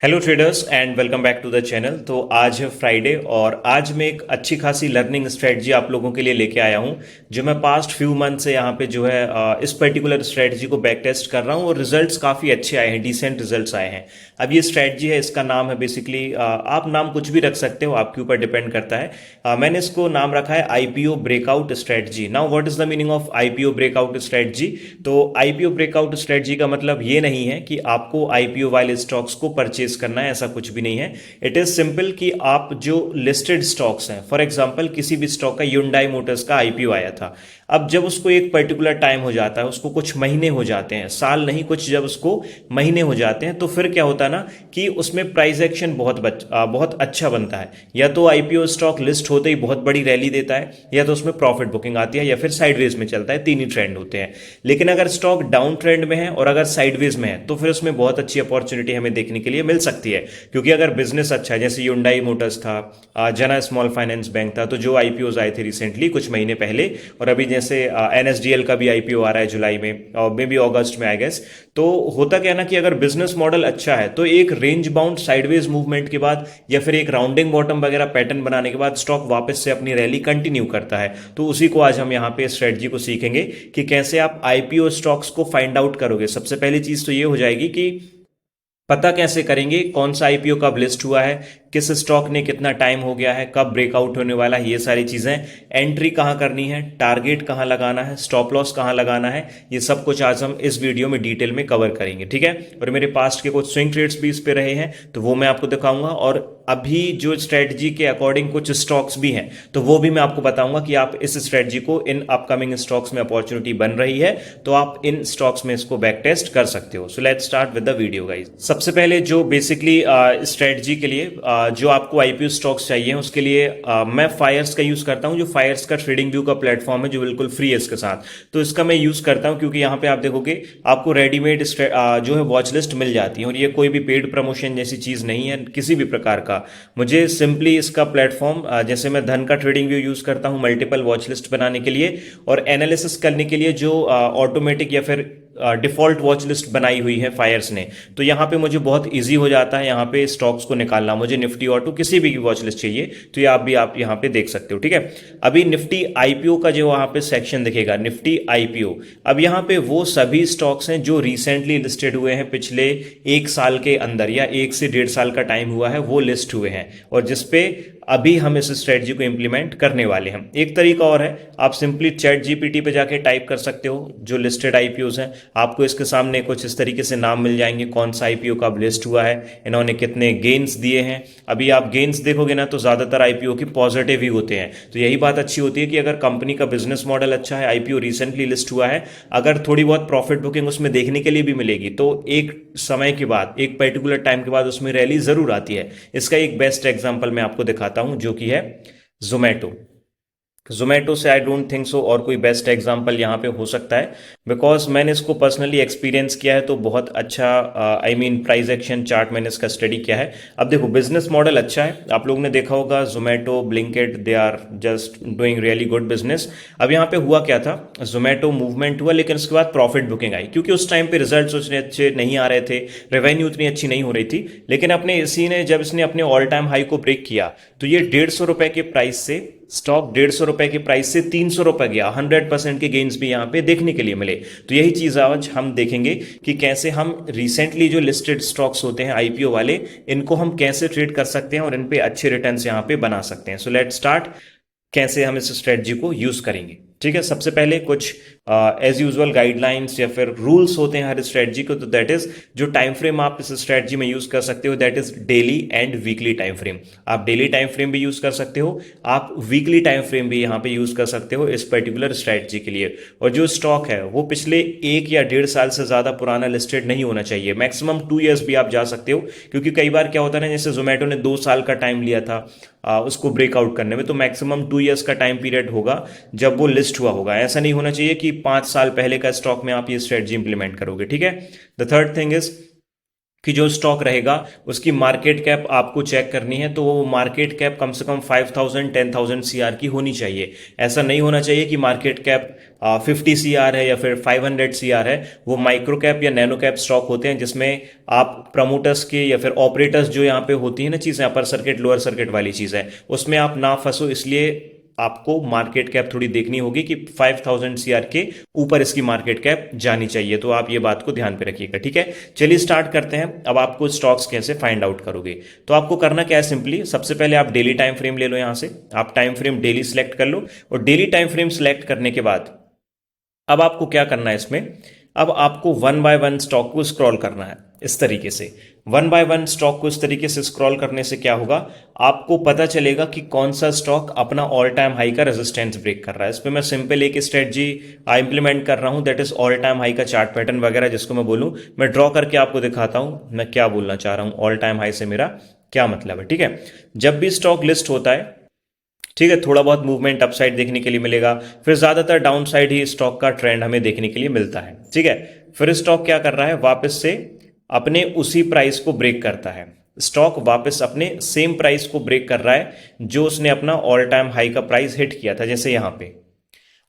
Hello traders and welcome back to the channel. तो आज है फ्राइडे और आज मैं एक अच्छी खासी लर्निंग स्ट्रेटजी आप लोगों के लिए लेके आया हूं जो मैं पास्ट फ्यू मंथ से यहाँ पे जो है इस पर्टिकुलर स्ट्रेटजी को बैक टेस्ट कर रहा हूं और रिजल्ट्स काफ़ी अच्छे आए हैं, डिसेंट रिजल्ट्स आए हैं। अब ये स्ट्रेटजी है, इसका नाम है बेसिकली, आप नाम कुछ भी रख सकते हो, आपके ऊपर डिपेंड करता है। मैंने इसको नाम रखा है IPO breakout strategy. Now what is the meaning of IPO breakout strategy? तो आईपीओ ब्रेकआउट स्ट्रेटजी का मतलब ये नहीं है कि आपको आईपीओ वाले स्टॉक्स को परचेज करना है, ऐसा कुछ भी नहीं है। इट इज सिंपल कि आप जो लिस्टेड स्टॉक्स हैं, फॉर एग्जांपल किसी भी स्टॉक का Hyundai मोटर्स का आईपीओ आया था। अब जब उसको एक पर्टिकुलर टाइम हो जाता है, उसको कुछ महीने हो जाते हैं, साल नहीं, कुछ जब उसको महीने हो जाते हैं, तो फिर क्या होता है ना कि उसमें प्राइस एक्शन बहुत अच्छा बनता है। या तो आईपीओ स्टॉक लिस्ट होते ही बहुत बड़ी रैली देता है, या तो उसमें प्रॉफिट बुकिंग आती है, या फिर साइडवेज में चलता है। तीन ही ट्रेंड होते हैं। लेकिन अगर स्टॉक डाउन ट्रेंड में है और अगर साइडवेज में है तो फिर उसमें बहुत अच्छी अपॉर्चुनिटी हमें देखने के लिए मिल सकती है। क्योंकि अगर बिजनेस अच्छा है, जैसे Hyundai मोटर्स था, जना स्मॉल फाइनेंस बैंक था, तो जो आईपीओ आए थे रिसेंटली कुछ महीने पहले, और अभी जैसे एनएसडीएल का भी आईपीओ आ रहा है जुलाई में और मे बी अगस्त में आई गेस। तो होता क्या है ना कि अगर बिजनेस मॉडल अच्छा है तो एक रेंज बाउंड साइडवेज मूवमेंट के बाद या फिर एक राउंडिंग बॉटम वगैरह पैटर्न बनाने के बाद स्टॉक वापस से अपनी रैली कंटिन्यू करता है। तो उसी को आज हम यहाँ पे स्ट्रेटजी को सीखेंगे कि कैसे आप आईपीओ स्टॉक्स को फाइंड आउट करोगे। सबसे पहली चीज तो ये हो जाएगी कि पता कैसे करेंगे कौन सा आईपीओ कब लिस्ट हुआ है, किस स्टॉक ने कितना टाइम हो गया है, कब ब्रेकआउट होने वाला है, ये सारी चीजें। एंट्री कहां करनी है, टारगेट कहां लगाना है, स्टॉप लॉस कहां लगाना है, ये सब कुछ आज हम इस वीडियो में डिटेल में कवर करेंगे, ठीक है। और मेरे पास्ट के कुछ स्विंग ट्रेड्स भी इस पे रहे हैं तो वो मैं आपको दिखाऊंगा, और अभी जो स्ट्रेटजी के अकॉर्डिंग कुछ स्टॉक्स भी हैं तो वो भी मैं आपको बताऊंगा कि आप इस स्ट्रेटजी को इन अपकमिंग स्टॉक्स में अपॉर्चुनिटी बन रही है तो आप इन स्टॉक्स में इसको बैक टेस्ट कर सकते हो। So let's start with the video guys. सबसे पहले जो बेसिकली स्ट्रेटजी के लिए जो आपको आईपीओ स्टॉक्स चाहिए उसके लिए मैं फायर्स का यूज करता हूं। जो फायर्स का ट्रेडिंग व्यू का प्लेटफॉर्म है जो बिल्कुल फ्री है इसके साथ, तो इसका मैं यूज करता हूं क्योंकि यहां पे आप देखोगे आपको रेडीमेड जो है वॉच लिस्ट मिल जाती है, और ये कोई भी पेड प्रमोशन जैसी चीज नहीं है किसी भी प्रकार का। मुझे सिंपली इसका प्लेटफॉर्म, जैसे मैं धन का ट्रेडिंग व्यू यूज करता हूं मल्टीपल वॉच लिस्ट बनाने के लिए और एनालिसिस करने के लिए, जो ऑटोमेटिक या फिर डिफॉल्ट वॉच लिस्ट बनाई हुई है फायर्स ने, तो यहां पे मुझे बहुत इजी हो जाता है यहाँ पे स्टॉक्स को निकालना। मुझे निफ्टी ऑटो किसी भी की वॉच लिस्ट चाहिए तो ये आप यहाँ पे देख सकते हो, ठीक है। अभी निफ्टी आईपीओ का जो वहां पे सेक्शन दिखेगा, निफ्टी आईपीओ, अब यहाँ पे वो सभी स्टॉक्स हैं जो रिसेंटली लिस्टेड हुए हैं, पिछले एक साल के अंदर या 1 से 1.5 साल का टाइम हुआ है वो लिस्ट हुए हैं, और जिसपे अभी हम इस स्ट्रेटजी को इंप्लीमेंट करने वाले हैं। एक तरीका और है, आप सिंपली चैट जीपीटी पे जाके टाइप कर सकते हो जो लिस्टेड आईपीओज हैं, आपको इसके सामने कुछ इस तरीके से नाम मिल जाएंगे, कौन सा आईपीओ कब लिस्ट हुआ है, इन्होंने कितने गेन्स दिए हैं। अभी आप गेन्स देखोगे ना तो ज्यादातर आईपीओ की पॉजिटिव ही होते हैं, तो यही बात अच्छी होती है कि अगर कंपनी का बिजनेस मॉडल अच्छा है, आईपीओ रिसेंटली लिस्ट हुआ है, अगर थोड़ी बहुत प्रॉफिट बुकिंग उसमें देखने के लिए भी मिलेगी तो एक समय के बाद, एक पर्टिकुलर टाइम के बाद उसमें रैली जरूर आती है। इसका एक बेस्ट एग्जांपल मैं आपको दिखाता हूं जो कि है जोमेटो। जोमेटो से आई डोंट थिंक सो और कोई बेस्ट एग्जांपल यहाँ पे हो सकता है, बिकॉज मैंने इसको पर्सनली एक्सपीरियंस किया है, तो बहुत अच्छा, I mean price action chart मैंने इसका स्टडी किया है। अब देखो बिजनेस मॉडल अच्छा है, आप लोगों ने देखा होगा Zomato, Blinkit, they are just doing really good business. अब यहाँ पे हुआ क्या था, जोमेटो मूवमेंट हुआ लेकिन उसके बाद प्रॉफिट बुकिंग आई, क्योंकि उस टाइम पे रिजल्ट उतने अच्छे नहीं आ रहे थे, रेवेन्यू उतनी अच्छी नहीं हो रही थी। लेकिन अपने इसी ने, जब इसने अपने ऑल टाइम हाई को ब्रेक किया तो ये 150 रुपए के प्राइस से, स्टॉक 150 रुपए के प्राइस से 300 रुपए गया। 100% के गेन्स भी यहां पे देखने के लिए मिले। तो यही चीज आज हम देखेंगे कि कैसे हम रिसेंटली जो लिस्टेड स्टॉक्स होते हैं आईपीओ वाले, इनको हम कैसे ट्रेड कर सकते हैं और इन पे अच्छे रिटर्न्स यहां पे बना सकते हैं। सो लेट स्टार्ट, कैसे हम इस स्ट्रेटजी को यूज करेंगे, ठीक है। सबसे पहले कुछ एज यूजुअल गाइडलाइंस या फिर रूल्स होते हैं हर स्ट्रेटजी को, तो दैट इज जो टाइम फ्रेम आप इस स्ट्रेटजी में यूज कर सकते हो that is daily and weekly time frame. आप डेली टाइम फ्रेम भी यूज कर सकते हो, आप वीकली टाइम फ्रेम भी यहाँ पे यूज कर सकते हो इस पर्टिकुलर स्ट्रेटजी के लिए। और जो स्टॉक है वो पिछले 1 या 1.5 साल से ज्यादा पुराना लिस्टेड नहीं होना चाहिए, मैक्सिमम 2 years भी आप जा सकते हो, क्योंकि कई बार क्या होता है ना, जैसे जोमेटो ने 2 साल का टाइम लिया था उसको ब्रेकआउट करने में, तो मैक्सिमम 2 years का टाइम पीरियड होगा जब वो लिस्ट हुआ होगा। ऐसा नहीं होना चाहिए कि 5 साल पहले का स्टॉक में आप ये स्ट्रेटजी इंप्लीमेंट करोगे, ठीक है। द थर्ड थिंग इज कि जो स्टॉक रहेगा उसकी मार्केट कैप आपको चेक करनी है, तो वो मार्केट कैप कम से कम 5,000 10,000 सीआर की होनी चाहिए। ऐसा नहीं होना चाहिए कि मार्केट कैप 50 सीआर है या फिर 500 सीआर है। वो माइक्रो कैप या नैनो कैप स्टॉक होते हैं जिसमें आप प्रमोटर्स के या फिर ऑपरेटर्स जो यहाँ पे होती है ना चीज़ें, अपर सर्किट लोअर सर्किट वाली चीज़ है, उसमें आप ना फंसो। इसलिए आपको मार्केट कैप थोड़ी देखनी होगी कि 5,000 सीआर के ऊपर इसकी मार्केट कैप जानी चाहिए। तो आप ये बात को ध्यान पे रखिएगा, ठीक है। चलिए स्टार्ट करते हैं। अब आपको स्टॉक्स कैसे फाइंड आउट करोगे, तो आपको करना क्या है, सिंपली सबसे पहले आप डेली टाइम फ्रेम ले लो। यहां से आप टाइम फ्रेम डेली सिलेक्ट कर लो, और डेली टाइम फ्रेम सिलेक्ट करने के बाद अब आपको क्या करना है इसमें, अब आपको वन बाय वन स्टॉक को स्क्रॉल करना है इस तरीके से। वन बाय वन स्टॉक को इस तरीके से स्क्रॉल करने से क्या होगा, आपको पता चलेगा कि कौन सा स्टॉक अपना ऑल टाइम हाई का रेजिस्टेंस ब्रेक कर रहा है। इस पर मैं सिंपल एक स्ट्रेटजी इंप्लीमेंट कर रहा हूं, that is all time high का चार्ट पैटर्न वगैरह, जिसको मैं बोलूं, मैं ड्रॉ करके आपको दिखाता हूं मैं क्या बोलना चाह रहा हूं, ऑल टाइम हाई से मेरा क्या मतलब है, ठीक है। जब भी स्टॉक लिस्ट होता है, ठीक है, थोड़ा बहुत मूवमेंट अपसाइड देखने के लिए मिलेगा, फिर ज्यादातर डाउन साइड ही स्टॉक का ट्रेंड हमें देखने के लिए मिलता है, ठीक है। फिर स्टॉक क्या कर रहा है, वापस से अपने उसी प्राइस को ब्रेक करता है। स्टॉक वापस अपने सेम प्राइस को ब्रेक कर रहा है जो उसने अपना ऑल टाइम हाई का प्राइस हिट किया था, जैसे यहां पे।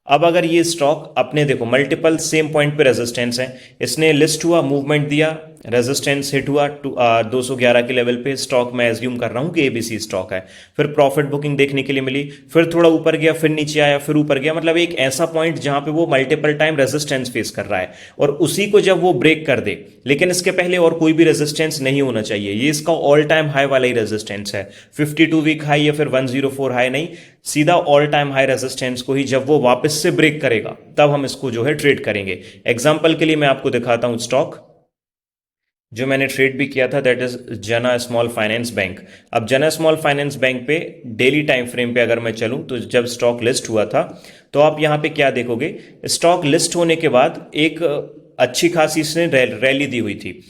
अब अगर ये स्टॉक अपने देखो मल्टीपल सेम पॉइंट पे रेजिस्टेंस है, इसने लिस्ट हुआ, मूवमेंट दिया, रेजिस्टेंस हिट हुआ 211 के लेवल पे, स्टॉक मैं एज्यूम कर रहा हूं कि एबीसी स्टॉक है। फिर प्रॉफिट बुकिंग देखने के लिए मिली, फिर थोड़ा ऊपर गया, फिर नीचे आया, फिर ऊपर गया, मतलब एक ऐसा पॉइंट जहां पे वो मल्टीपल टाइम रेजिस्टेंस फेस कर रहा है, और उसी को जब वो ब्रेक कर दे, लेकिन इसके पहले और कोई भी रेजिस्टेंस नहीं होना चाहिए, ये इसका ऑल टाइम हाई वाला ही रेजिस्टेंस है, 52 वीक हाई या फिर 104 हाई नहीं, सीधा ऑल टाइम हाई रेजिस्टेंस को ही जब वो वापस से ब्रेक करेगा तब हम इसको जो है ट्रेड करेंगे। एग्जांपल के लिए मैं आपको दिखाता हूं स्टॉक जो मैंने ट्रेड भी किया था, दैट इज जना स्मॉल फाइनेंस बैंक। अब जना स्मॉल फाइनेंस बैंक पे डेली टाइम फ्रेम पे अगर मैं चलूं, तो जब स्टॉक लिस्ट हुआ था, तो आप यहां पे क्या देखोगे, स्टॉक लिस्ट होने के बाद एक अच्छी खासी इसने रैली दी हुई थी,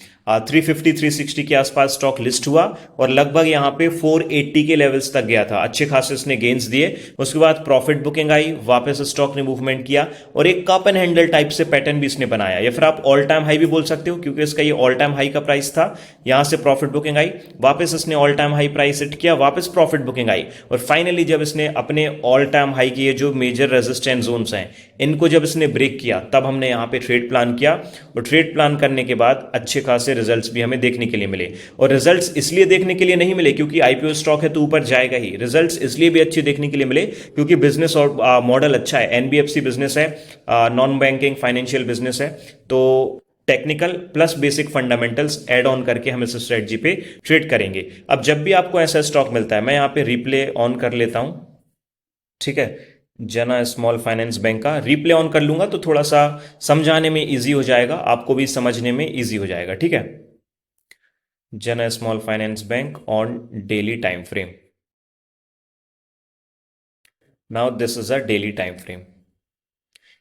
350 360 के आसपास स्टॉक लिस्ट हुआ, और लगभग यहां पे 480 के लेवल्स तक गया था, अच्छे खासे इसने गेंस दिए। उसके बाद प्रॉफिट बुकिंग आई, वापस स्टॉक ने मूवमेंट किया, और एक कप एंड हैंडल टाइप से पैटर्न भी इसने बनाया, या फिर आप ऑल टाइम हाई भी बोल सकते हो, क्योंकि इसका ये ऑल टाइम हाई का प्राइस था। यहां से प्रॉफिट बुकिंग आई, वापस इसने all time high price hit किया, वापस प्रॉफिट बुकिंग आई, और फाइनली जब इसने अपने ऑल टाइम हाई की ये जो मेजर रेजिस्टेंस जोन्स हैं, इनको जब इसने ब्रेक किया, तब हमने यहां पे ट्रेड प्लान किया, और ट्रेड प्लान करने के बाद अच्छे खासे रिजल्ट्स भी हमें देखने के लिए मिले। और रिजल्ट्स इसलिए देखने के लिए नहीं मिले क्योंकि आईपीओ स्टॉक है तो ऊपर जाएगा ही, रिजल्ट्स इसलिए भी अच्छे देखने के लिए मिले क्योंकि बिजनेस और मॉडल अच्छा है, एनबीएफसी बिजनेस है, नॉन बैंकिंग फाइनेंशियल बिजनेस है, तो technical plus basic fundamentals add on करके हम इस स्ट्रेटजी पे ट्रेड करेंगे। अब जब भी आपको ऐसा स्टॉक मिलता है, मैं यहां पे रिप्ले ऑन कर लेता हूं, ठीक है, जना स्मॉल फाइनेंस बैंक का रिप्ले ऑन कर लूंगा तो थोड़ा सा समझाने में इजी हो जाएगा, आपको भी समझने में इजी हो जाएगा, ठीक है। जना small finance bank on daily time frame, now this is a daily time frame.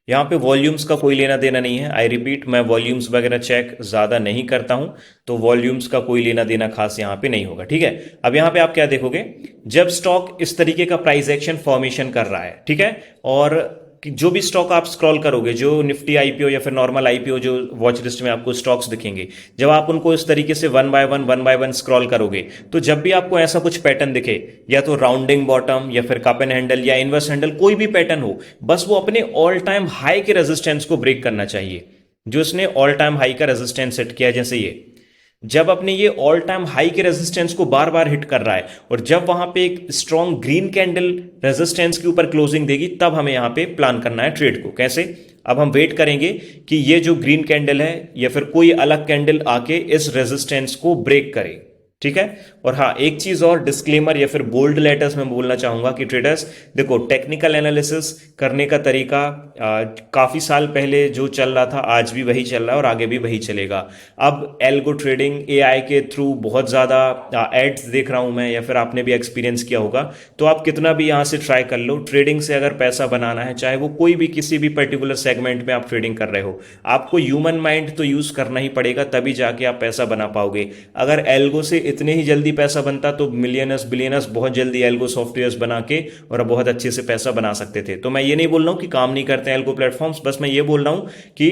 यहां पे वॉल्यूम्स का कोई लेना देना नहीं है, आई रिपीट, मैं वॉल्यूम्स वगैरह चेक ज्यादा नहीं करता हूं, तो वॉल्यूम्स का कोई लेना देना खास यहां पे नहीं होगा, ठीक है। अब यहां पे आप क्या देखोगे, जब स्टॉक इस तरीके का प्राइस एक्शन फॉर्मेशन कर रहा है, ठीक है, और जो भी स्टॉक आप स्क्रॉल करोगे, जो निफ्टी आईपीओ या फिर नॉर्मल आईपीओ जो वॉच लिस्ट में आपको स्टॉक्स दिखेंगे, जब आप उनको इस तरीके से वन बाय वन स्क्रॉल करोगे, तो जब भी आपको ऐसा कुछ पैटर्न दिखे, या तो राउंडिंग बॉटम या फिर कप एंड हैंडल या इनवर्स हैंडल, कोई भी पैटर्न हो, बस वो अपने ऑल टाइम हाई के रेजिस्टेंस को ब्रेक करना चाहिए, जो इसने ऑल टाइम हाई का रेजिस्टेंस सेट किया, जैसे ये जब अपने ये ऑल टाइम हाई के रेजिस्टेंस को बार बार हिट कर रहा है, और जब वहां पे एक स्ट्रॉन्ग ग्रीन कैंडल रेजिस्टेंस के ऊपर क्लोजिंग देगी, तब हमें यहां पे प्लान करना है ट्रेड को। कैसे, अब हम वेट करेंगे कि ये जो ग्रीन कैंडल है या फिर कोई अलग कैंडल आके इस रेजिस्टेंस को ब्रेक करे, ठीक है। और हाँ, एक चीज और डिस्क्लेमर या फिर बोल्ड लेटर्स में बोलना चाहूंगा कि ट्रेडर्स देखो, टेक्निकल एनालिसिस करने का तरीका काफी साल पहले जो चल रहा था आज भी वही चल रहा है और आगे भी वही चलेगा। अब एल्गो ट्रेडिंग एआई के थ्रू बहुत ज्यादा एड्स देख रहा हूं मैं, या फिर आपने भी एक्सपीरियंस किया होगा, तो आप कितना भी यहां से ट्राई कर लो, ट्रेडिंग से अगर पैसा बनाना है, चाहे वो कोई भी किसी भी पर्टिकुलर सेगमेंट में आप ट्रेडिंग कर रहे हो, आपको ह्यूमन माइंड तो यूज करना ही पड़ेगा, तभी जाके आप पैसा बना पाओगे। अगर एल्गो से इतने ही जल्दी पैसा बनता तो मिलियनर्स बिलियनर्स बहुत जल्दी एल्गो सॉफ्टवेयर्स बना के और बहुत अच्छे से पैसा बना सकते थे। तो मैं ये नहीं बोल रहा हूं कि काम नहीं करते हैं एल्गो प्लेटफॉर्म्स, बस मैं ये बोल रहा हूं कि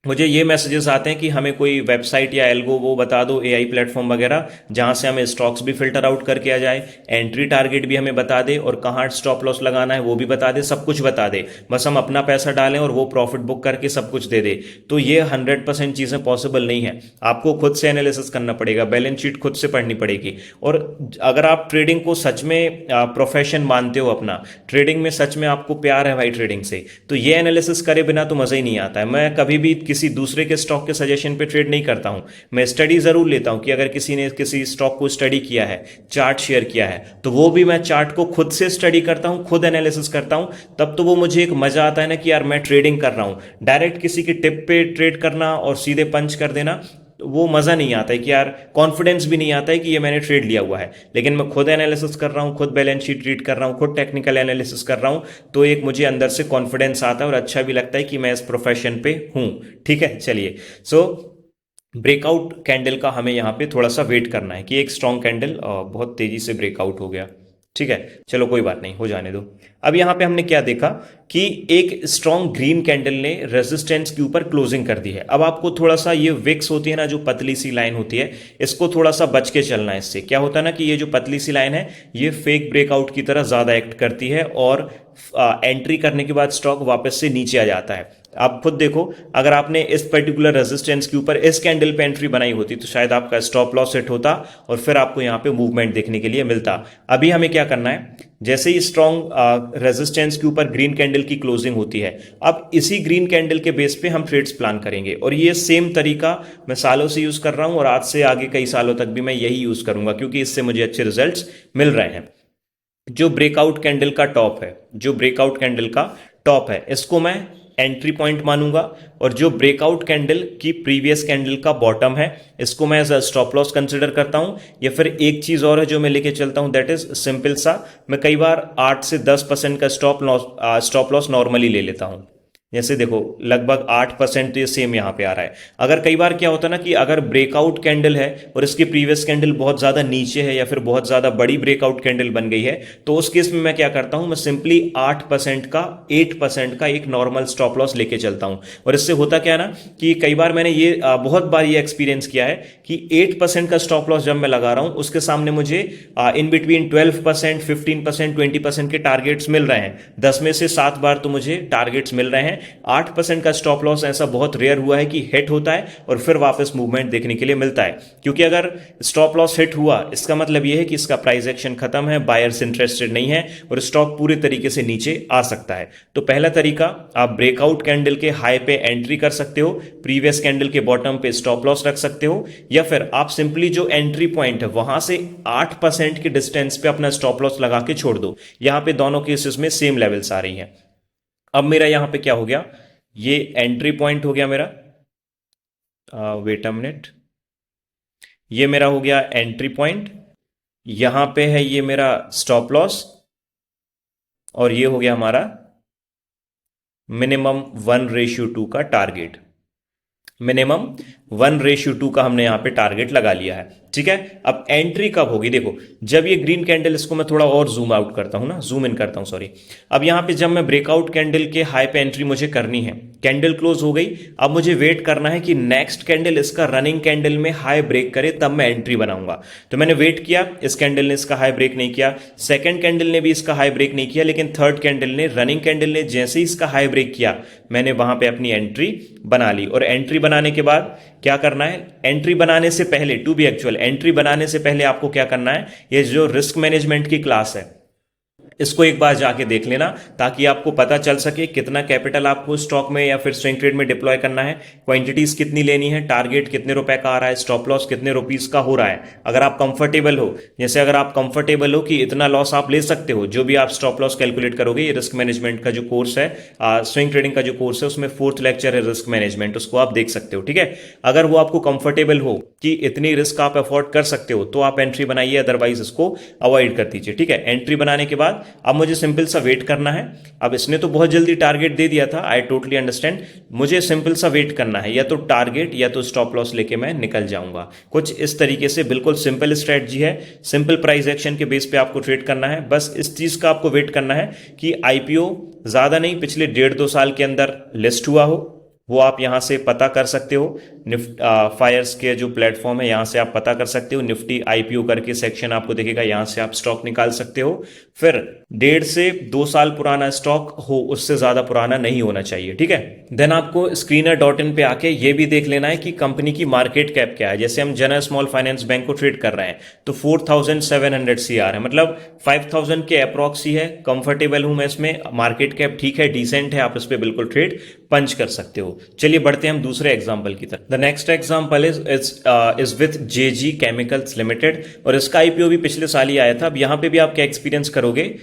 मुझे ये मैसेजेस आते हैं कि हमें कोई वेबसाइट या एल्गो वो बता दो, एआई प्लेटफॉर्म वगैरह, जहां से हमें स्टॉक्स भी फिल्टर आउट करके आ जाए, एंट्री टारगेट भी हमें बता दे और कहाँ स्टॉप लॉस लगाना है वो भी बता दे, सब कुछ बता दे। बस हम अपना पैसा डालें और वो प्रॉफिट बुक करके सब कुछ दे दे। तो ये 100% चीज़ें पॉसिबल नहीं है। आपको खुद से एनालिसिस करना पड़ेगा, बैलेंस शीट खुद से पढ़नी पड़ेगी। और अगर आप ट्रेडिंग को सच में प्रोफेशन मानते हो अपना, ट्रेडिंग में सच में आपको प्यार है भाई ट्रेडिंग से, तो ये एनालिसिस करे बिना तो मज़ा ही नहीं आता है। मैं कभी भी किसी दूसरे के स्टॉक के सजेशन पे ट्रेड नहीं करता हूं। मैं स्टडी ज़रूर लेता हूं कि अगर किसी ने किसी स्टॉक को स्टडी किया है, चार्ट शेयर किया है, तो वो भी मैं चार्ट को खुद से स्टडी करता हूं, खुद एनालिसिस करता हूं। तब तो वो मुझे एक मज़ा आता है ना कि यार मैं ट्रेडिंग कर रहा हूं। डायरेक्ट किसी की टिप पे ट्रेड करना और सीधे पंच कर देना, वो मज़ा नहीं आता है कि यार, कॉन्फिडेंस भी नहीं आता है कि ये मैंने ट्रेड लिया हुआ है। लेकिन मैं खुद एनालिसिस कर रहा हूँ, खुद बैलेंस शीट रीड कर रहा हूँ, खुद टेक्निकल एनालिसिस कर रहा हूँ, तो एक मुझे अंदर से कॉन्फिडेंस आता है और अच्छा भी लगता है कि मैं इस प्रोफेशन पे हूँ। ठीक है, चलिए। सो ब्रेकआउट कैंडल का हमें यहाँ पे थोड़ा सा वेट करना है कि एक स्ट्रॉन्ग कैंडल बहुत तेजी से ब्रेकआउट हो गया। ठीक है, चलो कोई बात नहीं, हो जाने दो। अब यहाँ पे हमने क्या देखा कि एक स्ट्रॉन्ग ग्रीन कैंडल ने रेजिस्टेंस के ऊपर क्लोजिंग कर दी है। अब आपको थोड़ा सा, ये विक्स होती है ना, जो पतली सी लाइन होती है, इसको थोड़ा सा बच के चलना है। इससे क्या होता है ना कि ये जो पतली सी लाइन है, ये फेक ब्रेकआउट की तरह ज्यादा एक्ट करती है और एंट्री करने के बाद स्टॉक वापस से नीचे आ जाता है। आप खुद देखो, अगर आपने इस पर्टिकुलर रेजिस्टेंस के ऊपर इस कैंडल पे एंट्री बनाई होती तो शायद आपका स्टॉप लॉस सेट होता और फिर आपको यहां पे मूवमेंट देखने के लिए मिलता। अभी हमें क्या करना है, जैसे ही स्ट्रॉन्ग रेजिस्टेंस के ऊपर ग्रीन कैंडल की क्लोजिंग होती है, अब इसी ग्रीन कैंडल के बेस पे हम ट्रेड्स प्लान करेंगे। और ये सेम तरीका मैं सालों से यूज कर रहा हूं और आज से आगे कई सालों तक भी मैं यही यूज करूंगा, क्योंकि इससे मुझे अच्छे रिजल्ट्स मिल रहे हैं। जो ब्रेकआउट कैंडल का टॉप है, जो ब्रेकआउट कैंडल का टॉप है, इसको मैं एंट्री पॉइंट मानूंगा। और जो ब्रेकआउट कैंडल की प्रीवियस कैंडल का बॉटम है, इसको मैं as a stop loss consider करता हूं। या फिर एक चीज और है जो मैं लेके चलता हूं, दैट इज सिंपल सा, मैं कई बार 8 से 10% का स्टॉप लॉस नॉर्मली ले लेता हूं। जैसे देखो, लगभग 8% तो ये सेम यहां पे आ रहा है। अगर कई बार क्या होता है ना कि अगर ब्रेकआउट कैंडल है और इसकी प्रीवियस कैंडल बहुत ज्यादा नीचे है या फिर बहुत ज्यादा बड़ी ब्रेकआउट कैंडल बन गई है, तो उस केस में मैं क्या करता हूं, मैं सिंपली 8% का 8% का एक नॉर्मल स्टॉप लॉस लेके चलता हूं। और इससे होता क्या है ना कि कई बार मैंने ये बहुत बार ये एक्सपीरियंस किया है कि 8% का स्टॉप लॉस जब मैं लगा रहा हूं, उसके सामने मुझे इन बिटवीन 12%, 15%, 20% के टारगेट्स मिल रहे हैं। 10 में से 7 बार तो मुझे टारगेट्स मिल रहे हैं। 8% का स्टॉप लॉस ऐसा बहुत रेयर हुआ है कि हिट होता है और फिर वापस मूवमेंट देखने के लिए मिलता है। क्योंकि अगर स्टॉप लॉस हिट हुआ, इसका मतलब यह है कि इसका प्राइस एक्शन खत्म है, बायर्स इंटरेस्टेड नहीं है और स्टॉक पूरे तरीके से नीचे आ सकता है। तो पहला तरीका, आप ब्रेकआउट कैंडल के हाई पे एंट्री कर सकते हो, प्रीवियस कैंडल के बॉटम पे स्टॉप लॉस रख सकते हो, या फिर आप सिंपली जो एंट्री पॉइंट है वहां से 8% के डिस्टेंस पे अपना स्टॉप लॉस लगा के छोड़ दो। यहां पे दोनों केसेस में सेम लेवल्स आ रही हैं। अब मेरा यहां पे क्या हो गया, ये एंट्री पॉइंट हो गया मेरा, वेट अ मिनट, ये मेरा हो गया एंट्री पॉइंट, यहां पे है ये मेरा स्टॉप लॉस, और ये हो गया हमारा मिनिमम 1:2 का टारगेट। मिनिमम 1:2 का हमने यहां पे टारगेट लगा लिया है। ठीक है, अब एंट्री कब होगी, देखो जब ये ग्रीन कैंडल, इसको मैं थोड़ा और जूम आउट करता हूं ना, जूम इन करता हूं, सॉरी। अब यहां पे जब मैं ब्रेकआउट कैंडल के हाई पे एंट्री मुझे करनी है, कैंडल क्लोज हो गई, अब मुझे वेट करना है कि नेक्स्ट कैंडल इसका रनिंग कैंडल में हाई ब्रेक करे, तब मैं एंट्री बनाऊंगा। तो मैंने वेट किया, इस कैंडल ने इसका हाई ब्रेक नहीं किया, सेकंड कैंडल ने भी इसका हाई ब्रेक नहीं किया, लेकिन थर्ड कैंडल ने, रनिंग कैंडल ने जैसे ही इसका हाई ब्रेक किया, मैंने वहां पे अपनी एंट्री बना ली। और एंट्री बनाने के बाद क्या करना है, एंट्री बनाने से पहले, टू बी एक्चुअल, एंट्री बनाने से पहले आपको क्या करना है, ये जो रिस्क मैनेजमेंट की क्लास है, इसको एक बार जाके देख लेना, ताकि आपको पता चल सके कितना कैपिटल आपको स्टॉक में या फिर स्विंग ट्रेड में डिप्लॉय करना है, क्वांटिटीज कितनी लेनी है, टारगेट कितने रुपए का आ रहा है, स्टॉप लॉस कितने रुपीस का हो रहा है। अगर आप कंफर्टेबल हो, जैसे अगर आप कंफर्टेबल हो कि इतना लॉस आप ले सकते हो, जो भी आप स्टॉप लॉस कैलकुलेट करोगे, ये रिस्क मैनेजमेंट का जो कोर्स है, स्विंग ट्रेडिंग का जो कोर्स है, उसमें 4th लेक्चर है रिस्क मैनेजमेंट, उसको आप देख सकते हो। ठीक है, अगर वो आपको कंफर्टेबल हो कि इतनी रिस्क आप अफोर्ड कर सकते हो, तो आप एंट्री बनाइए, अदरवाइज इसको अवॉइड कर दीजिए। ठीक है, एंट्री बनाने के बाद अब मुझे सिंपल सा वेट करना है। अब इसने तो बहुत जल्दी टारगेट दे दिया था, आई टोटली अंडरस्टैंड, मुझे सिंपल सा वेट करना है, या तो टारगेट या तो स्टॉप लॉस लेके मैं निकल जाऊंगा। कुछ इस तरीके से बिल्कुल सिंपल स्ट्रेटजी है, सिंपल प्राइस एक्शन के बेस पे आपको ट्रेड करना है। बस इस चीज का आपको वेट करना है कि आईपीओ ज्यादा नहीं, पिछले 1.5-2 साल के अंदर लिस्ट हुआ हो, वो आप यहाँ से पता कर सकते हो। फायर्स के जो प्लेटफॉर्म है यहाँ से आप पता कर सकते हो। निफ्टी आईपीओ करके सेक्शन आपको दिखेगा, यहाँ से आप स्टॉक निकाल सकते हो। फिर 1.5 से 2 साल पुराना स्टॉक हो, उससे ज्यादा पुराना नहीं होना चाहिए, ठीक है। देन आपको screener.in पे आके ये भी देख लेना है कि कंपनी की मार्केट कैप क्या है। जैसे हम जनरल स्मॉल फाइनेंस बैंक को ट्रेड कर रहे हैं तो 4700 CR है, मतलब 5000 के अप्रॉक्स ही है। कंफर्टेबल हूं मैं इसमें, मार्केट कैप ठीक है, डिसेंट है, आप इस पे बिल्कुल ट्रेड पंच कर सकते हो। चलिए बढ़ते हैं हम दूसरे एग्जांपल की तरफ। The next example is with JG chemicals limited, और इसका आईपीओ भी पिछले साल ही आया था। अब यहां पे भी आप क्या एक्सपीरियंस करोगे,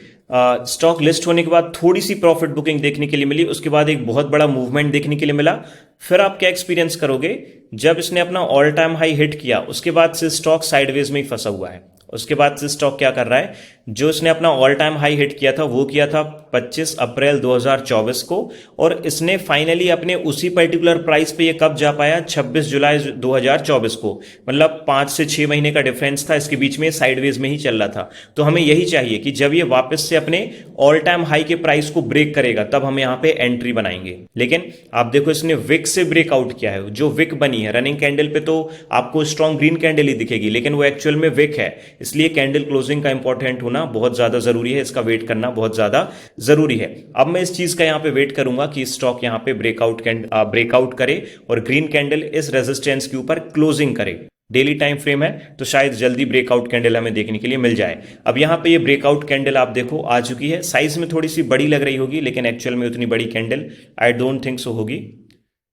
स्टॉक लिस्ट होने के बाद थोड़ी सी प्रॉफिट बुकिंग देखने के लिए मिली, उसके बाद एक बहुत बड़ा मूवमेंट देखने के लिए मिला। फिर आप क्या एक्सपीरियंस करोगे, जब इसने अपना ऑल टाइम हाई हिट किया उसके बाद से स्टॉक साइडवेज में ही फंसा हुआ है। उसके बाद से स्टॉक क्या कर रहा है, जो इसने अपना ऑल टाइम हाई हिट किया था वो किया था 25 अप्रैल 2024 को, और इसने फाइनली अपने उसी पर्टिकुलर प्राइस पे ये कब जा पाया, 26 जुलाई 2024 को। मतलब 5 से 6 महीने का डिफरेंस था, इसके बीच में साइडवेज में ही चल रहा था। तो हमें यही चाहिए कि जब ये वापस से अपने ऑल टाइम हाई के प्राइस को ब्रेक करेगा तब हम यहाँ पे एंट्री बनाएंगे। लेकिन आप देखो इसने विक से ब्रेकआउट किया है, जो विक बनी है रनिंग कैंडल पे तो आपको स्ट्रॉन्ग ग्रीन कैंडल ही दिखेगी, लेकिन वो एक्चुअल में विक है। इसलिए कैंडल क्लोजिंग का इंपॉर्टेंट होना बहुत ज्यादा जरूरी है, इसका वेट करना बहुत ज्यादा जरूरी है। अब मैं इस चीज का यहां पे वेट करूंगा कि स्टॉक यहां पे ब्रेकआउट करे और ग्रीन कैंडल इस रेजिस्टेंस के ऊपर क्लोजिंग करे। डेली टाइम फ्रेम है तो शायद जल्दी ब्रेकआउट कैंडल हमें देखने के लिए मिल जाए। अब यहां पे ये ब्रेकआउट कैंडल आप देखो आ चुकी है, साइज में थोड़ी सी बड़ी लग रही होगी लेकिन एक्चुअल में उतनी बड़ी candle I don't think so होगी।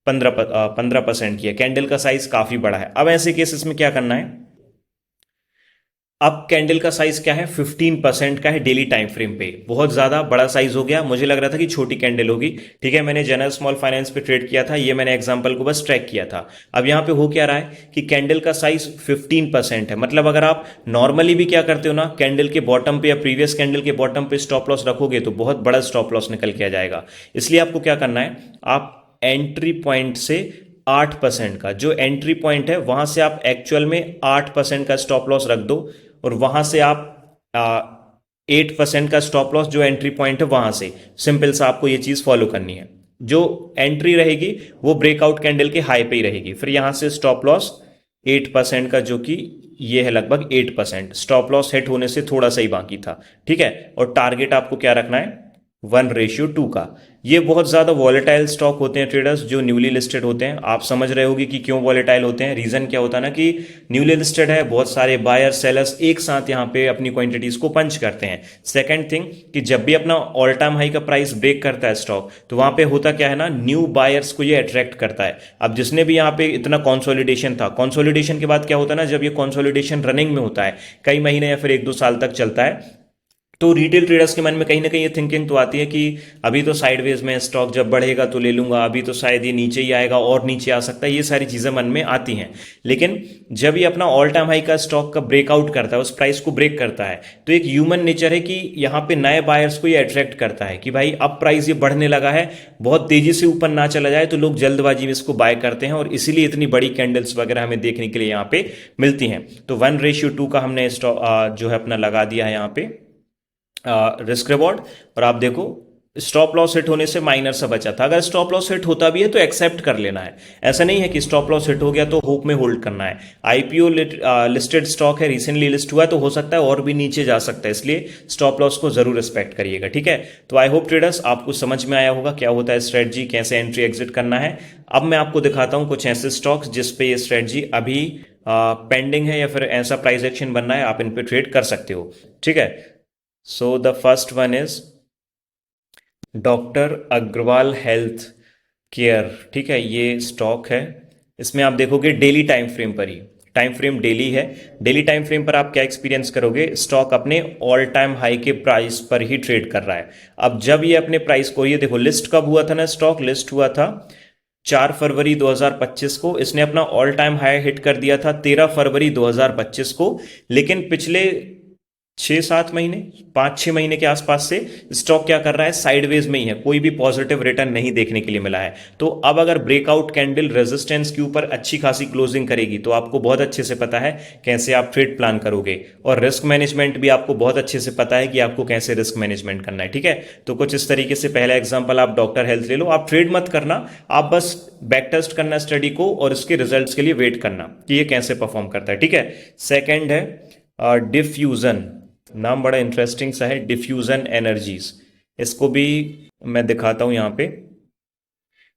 15% की है, कैंडल का साइज काफी बड़ा है। अब ऐसे केसेस में क्या करना है, अब कैंडल का साइज क्या है, 15% का है डेली टाइम फ्रेम पे। बहुत ज्यादा बड़ा साइज हो गया, मुझे लग रहा था कि छोटी कैंडल होगी, ठीक है। मैंने जनरल स्मॉल फाइनेंस पे ट्रेड किया था, ये मैंने एग्जांपल को बस ट्रैक किया था। अब यहां पे हो क्या रहा है कि कैंडल का साइज 15% है, मतलब अगर आप नॉर्मली भी क्या करते हो ना, कैंडल के बॉटम पे या प्रीवियस कैंडल के बॉटम पे स्टॉप लॉस रखोगे तो बहुत बड़ा स्टॉप लॉस निकल के आ जाएगा। इसलिए आपको क्या करना है, आप एंट्री पॉइंट से 8% का जो एंट्री पॉइंट है वहां से आप एक्चुअल में 8% का स्टॉप लॉस रख दो, और वहां से आप 8% का स्टॉप लॉस जो एंट्री पॉइंट है वहां से सिंपल सा आपको ये चीज फॉलो करनी है। जो एंट्री रहेगी वो ब्रेकआउट कैंडल के हाई पे ही रहेगी। फिर यहां से स्टॉप लॉस 8% का, जो कि ये है लगभग 8%। स्टॉप लॉस हिट होने से थोड़ा सा ही बाकी था, ठीक है। और टारगेट आपको क्या रखना है, 1:2 का। ये बहुत ज्यादा वॉलेटाइल स्टॉक होते हैं ट्रेडर्स जो न्यूली लिस्टेड होते हैं। आप समझ रहे होगी कि क्यों वॉलेटाइल होते हैं। रीजन क्या होता है ना कि न्यूली लिस्टेड है, बहुत सारे बायर सेलर्स एक साथ यहाँ पे अपनी क्वांटिटीज को पंच करते हैं। सेकंड थिंग कि जब भी अपना ऑल टाइम हाई का प्राइस ब्रेक करता है स्टॉक, तो वहां पे होता क्या है ना, न्यू बायर्स को ये अट्रैक्ट करता है। अब जिसने भी यहाँ पे इतना कॉन्सोलिडेशन था, कॉन्सोलिडेशन के बाद क्या होता है ना, जब ये कॉन्सोलिडेशन रनिंग में होता है कई महीने या फिर 1-2 साल तक चलता है, तो रिटेल ट्रेडर्स के मन में कहीं ना कहीं ये थिंकिंग तो आती है कि अभी तो साइडवेज में स्टॉक जब बढ़ेगा तो ले लूंगा, अभी तो शायद ये नीचे ही आएगा और नीचे आ सकता है, ये सारी चीजें मन में आती हैं। लेकिन जब ये अपना ऑल टाइम हाई का स्टॉक का ब्रेकआउट करता है, उस प्राइस को ब्रेक करता है, तो एक ह्यूमन नेचर है कि यहाँ पे नए बायर्स को ये अट्रैक्ट करता है कि भाई अब प्राइस ये बढ़ने लगा है, बहुत तेजी से ऊपर ना चला जाए, तो लोग जल्दबाजी में इसको बाय करते हैं, और इसीलिए इतनी बड़ी कैंडल्स वगैरह हमें देखने के लिए यहाँ पे मिलती हैं। तो 1:2 का हमने जो है अपना लगा दिया है यहाँ पे रिस्क रिवॉर्ड। और आप देखो स्टॉप लॉस हिट होने से माइनर सा बचा था। अगर स्टॉप लॉस हिट होता भी है तो एक्सेप्ट कर लेना है, ऐसा नहीं है कि स्टॉप लॉस हिट हो गया तो होप में होल्ड करना है। आईपीओ लिस्टेड स्टॉक है, रिसेंटली लिस्ट हुआ है, तो हो सकता है और भी नीचे जा सकता है, इसलिए स्टॉप लॉस को जरूर रिस्पेक्ट करिएगा, ठीक है। तो आई होप ट्रेडर्स आपको समझ में आया होगा क्या होता है स्ट्रेटजी, कैसे एंट्री एग्जिट करना है। अब मैं आपको दिखाता हूं कुछ ऐसे स्टॉक्स जिसपे ये स्ट्रेटजी अभी पेंडिंग है या फिर ऐसा प्राइस एक्शन बनना है, आप इन पे ट्रेड कर सकते हो, ठीक है। So the first one is doctor Agarwal health care, ठीक है, ये स्टॉक है। इसमें आप देखोगे डेली टाइम फ्रेम पर ही, टाइम फ्रेम डेली है। डेली टाइम फ्रेम पर आप क्या एक्सपीरियंस करोगे, स्टॉक अपने ऑल टाइम हाई के प्राइस पर ही ट्रेड कर रहा है। अब जब ये अपने प्राइस को, ये देखो लिस्ट कब हुआ था ना, स्टॉक लिस्ट हुआ था 4 फरवरी 2025 को। इसने अपना ऑल टाइम हाई हिट कर दिया था 13 फरवरी 2025 को, लेकिन पिछले 6-7 महीने, 5-6 महीने के आसपास से स्टॉक क्या कर रहा है, साइडवेज में ही है, कोई भी पॉजिटिव रिटर्न नहीं देखने के लिए मिला है। तो अब अगर ब्रेकआउट कैंडल रेजिस्टेंस के ऊपर अच्छी खासी क्लोजिंग करेगी तो आपको बहुत अच्छे से पता है कैसे आप ट्रेड प्लान करोगे, और रिस्क मैनेजमेंट भी आपको बहुत अच्छे से पता है कि आपको कैसे रिस्क मैनेजमेंट करना है। ठीक है, तो कुछ इस तरीके से पहला एग्जांपल आप डॉक्टर हेल्थ ले लो, आप ट्रेड मत करना, आप बस बैक टेस्ट करना स्टडी को और इसके रिजल्ट्स के लिए वेट करना कि ये कैसे परफॉर्म करता है। ठीक है, सेकंड है डिफ्यूजन, नाम बड़ा इंटरेस्टिंग सा है, डिफ्यूजन एनर्जीज। इसको भी मैं दिखाता हूं यहां पे।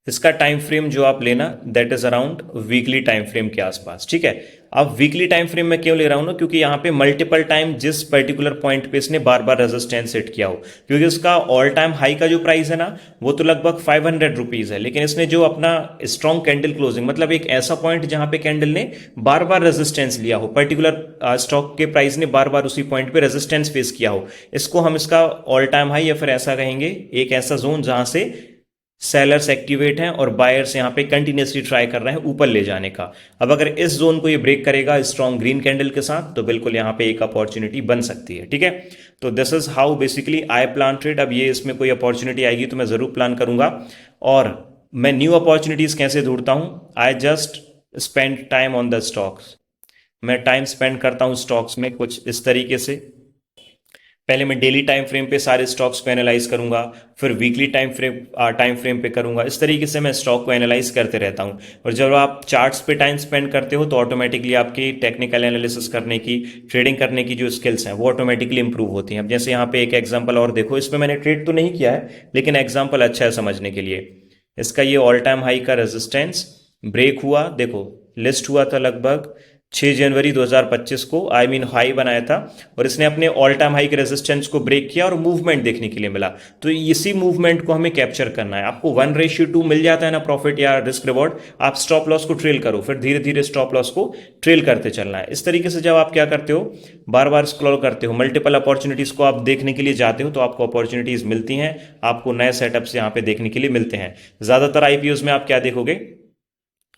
इसका टाइम फ्रेम जो आप लेना that is around weekly time frame के आसपास। ठीक है, अब वीकली टाइम फ्रेम में क्यों ले रहा हूं ना, क्योंकि यहां पे मल्टीपल टाइम जिस पर्टिकुलर पॉइंट पे इसने बार बार रेजिस्टेंस सेट किया हो, क्योंकि उसका ऑल टाइम हाई का जो प्राइस है ना वो तो लगभग 500 रुपीज है, लेकिन इसने जो अपना स्ट्रॉन्ग कैंडल क्लोजिंग, मतलब एक ऐसा पॉइंट जहां पे कैंडल ने बार बार रेजिस्टेंस लिया हो, पर्टिकुलर स्टॉक के प्राइस ने बार बार उसी पॉइंट पे रेजिस्टेंस फेस किया हो, इसको हम इसका ऑल टाइम हाई या फिर ऐसा कहेंगे एक ऐसा जोन जहां से सेलर्स एक्टिवेट हैं और बायर्स यहां पे कंटिन्यूसली ट्राई कर रहे हैं ऊपर ले जाने का। अब अगर इस जोन को ये ब्रेक करेगा स्ट्रॉन्ग ग्रीन कैंडल के साथ तो बिल्कुल यहां पे एक अपॉर्चुनिटी बन सकती है। ठीक है, तो this is how basically I plan trade. अब ये इसमें कोई अपॉर्चुनिटी आएगी तो मैं जरूर प्लान करूंगा, और मैं न्यू अपॉर्चुनिटीज कैसे ढूंढता हूं, I just spend time on the stocks. मैं टाइम स्पेंड करता हूं स्टॉक्स में कुछ इस तरीके से, पहले मैं डेली टाइम फ्रेम पे सारे स्टॉक्स को एनालाइज करूंगा, फिर वीकली टाइम फ्रेम पे करूंगा, इस तरीके से मैं स्टॉक को एनालाइज करते रहता हूं। और जब आप चार्ट्स पे टाइम स्पेंड करते हो तो ऑटोमेटिकली आपकी टेक्निकल एनालिसिस करने की, ट्रेडिंग करने की जो स्किल्स हैं वो ऑटोमेटिकली इंप्रूव होती हैं। अब जैसे यहाँ पे एक एग्जांपल और देखो, इसमें मैंने ट्रेड तो नहीं किया है लेकिन एग्जांपल अच्छा है समझने के लिए। इसका ये ऑल टाइम हाई का रेजिस्टेंस ब्रेक हुआ, देखो लिस्ट हुआ था लगभग 6 जनवरी 2025 को, आई मीन हाई बनाया था, और इसने अपने ऑल टाइम हाई के रेजिस्टेंस को ब्रेक किया और मूवमेंट देखने के लिए मिला। तो इसी मूवमेंट को हमें कैप्चर करना है। आपको 1:2 मिल जाता है ना प्रॉफिट या रिस्क रिवॉर्ड, आप स्टॉप लॉस को ट्रेल करो, फिर धीरे धीरे स्टॉप लॉस को ट्रेल करते चलना है। इस तरीके से जब आप क्या करते हो, बार बार स्क्रॉल करते हो, मल्टीपल अपॉर्चुनिटीज को आप देखने के लिए जाते हो तो आपको अपॉर्चुनिटीज मिलती हैं, आपको नए सेटअप्स यहाँ पे देखने के लिए मिलते हैं। ज्यादातर आईपीओज में आप क्या देखोगे,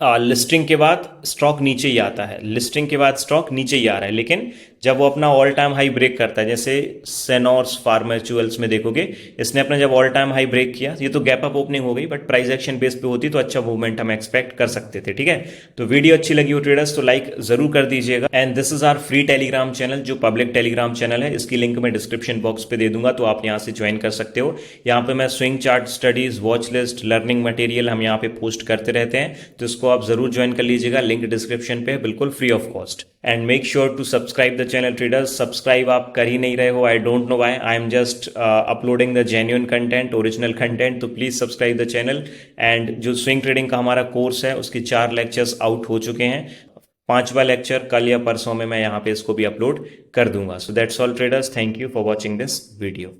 लिस्टिंग के बाद स्टॉक नीचे ही आता है, लिस्टिंग के बाद स्टॉक नीचे ही आ रहा है, लेकिन जब वो अपना ऑल टाइम हाई ब्रेक करता है, जैसे सेनॉर्स फार्मास्यूटिकल्स में देखोगे इसने अपना जब ऑल टाइम हाई ब्रेक किया, ये तो गैप अप ओपनिंग हो गई बट प्राइस एक्शन बेस पे होती तो अच्छा मूवमेंट हम एक्सपेक्ट कर सकते थे। ठीक है, तो वीडियो अच्छी लगी हो ट्रेडर्स तो लाइक जरूर कर दीजिएगा, and this is our free Telegram channel जो पब्लिक टेलीग्राम चैनल है, इसकी लिंक मैं डिस्क्रिप्शन बॉक्स पे दे दूंगा तो आप यहाँ से ज्वाइन कर सकते हो। यहाँ पे मैं swing chart studies, watch list, learning material हम यहाँ पे पोस्ट करते रहते हैं, तो इसको आप जरूर ज्वाइन कर लीजिएगा, लिंक डिस्क्रिप्शन पे है, बिल्कुल free of cost. And make sure to subscribe the channel traders. Subscribe आप कर ही नहीं रहे हो, I don't know why, I am just uploading the genuine content, original content, तो please subscribe the channel. And जो स्विंग ट्रेडिंग का हमारा कोर्स है उसके 4 लेक्चर्स आउट हो चुके हैं, 5वां लेक्चर कल या परसों में मैं यहाँ पे इसको भी अपलोड कर दूंगा। So that's all traders, thank you for watching this video.